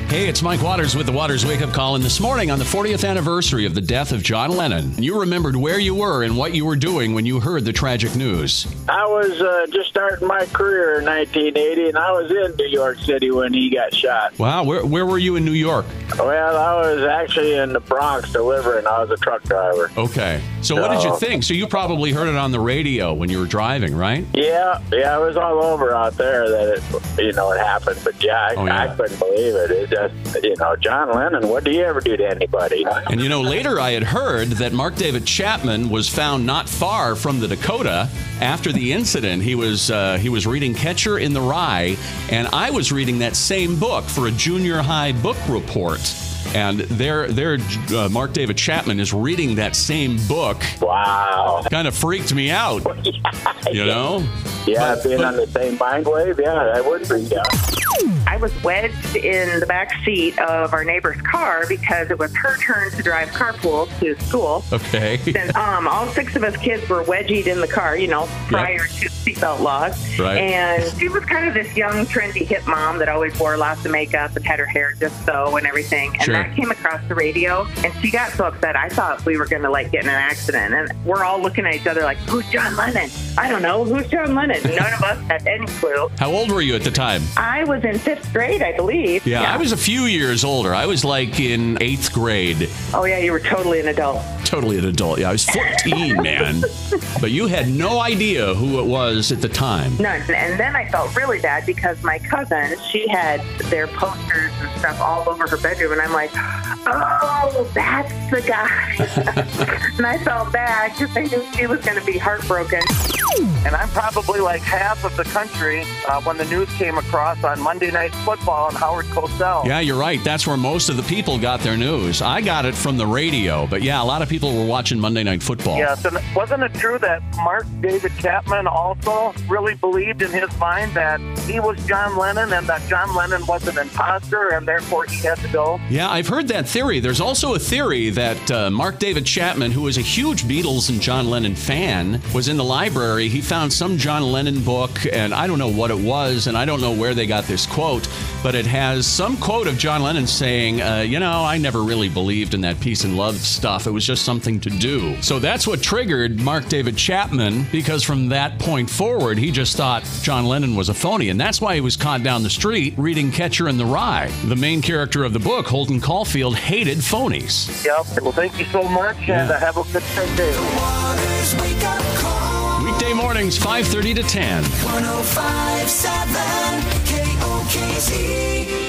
Hey, it's Mike Waters with the Waters Wake Up Call. And this morning, on the 40th anniversary of the death of John Lennon, you remembered where you were and what you were doing when you heard the tragic news. I was just starting my career in 1980, and I was in New York City when he got shot. Wow, where were you in New York? Well, I was actually in the Bronx delivering. I was a truck driver. Okay. So what did you think? So you probably heard it on the radio when you were driving, right? Yeah, it was all over out there that it happened. But I couldn't believe it. It just, John Lennon, what did he ever do to anybody? And later I had heard that Mark David Chapman was found not far from the Dakota after the incident. He was reading Catcher in the Rye, and I was reading that same book for a junior high book report. And there, Mark David Chapman is reading that same book. Wow. Kind of freaked me out, you know? Yeah, being on the same mind wave, that would freak you out. I was wedged in the back seat of our neighbor's car because it was her turn to drive carpool to school. Okay. And all 6 of us kids were wedgied in the car, prior to seatbelt laws. Right. And she was kind of this young, trendy, hip mom that always wore lots of makeup and had her hair just so and everything. And that came across the radio, and she got so upset. I thought we were going to get in an accident. And we're all looking at each other like, who's John Lennon? I don't know. Who's John Lennon? None of us had any clue. How old were you at the time? I was in 5th grade, I believe. Yeah, I was a few years older. I was like in 8th grade. Oh, yeah, you were totally an adult. Totally an adult. Yeah, I was 14, man. But you had no idea who it was at the time. None. And then I felt really bad because my cousin, she had their posters and stuff all over her bedroom. And I'm like, oh, that's the guy. And I felt bad because I knew she was going to be heartbroken. And I'm probably like half of the country when the news came across on Monday Night Football and Howard Cosell. Yeah, you're right. That's where most of the people got their news. I got it from the radio. But yeah, a lot of people were watching Monday Night Football. Yes, and wasn't it true that Mark David Chapman also really believed in his mind that he was John Lennon and that John Lennon was an imposter and therefore he had to go? Yeah, I've heard that theory. There's also a theory that Mark David Chapman, who was a huge Beatles and John Lennon fan, was in the library. He found some John Lennon book, and I don't know what it was, and I don't know where they got this quote, but it has some quote of John Lennon saying, I never really believed in that peace and love stuff. It was just something to do. So that's what triggered Mark David Chapman, because from that point forward, he just thought John Lennon was a phony, and that's why he was caught down the street reading Catcher in the Rye. The main character of the book, Holden Caulfield, hated phonies. Yep. Well, thank you so much, and have a good day. Weekday mornings, 5:30 to 10. 105.7 KOKZ.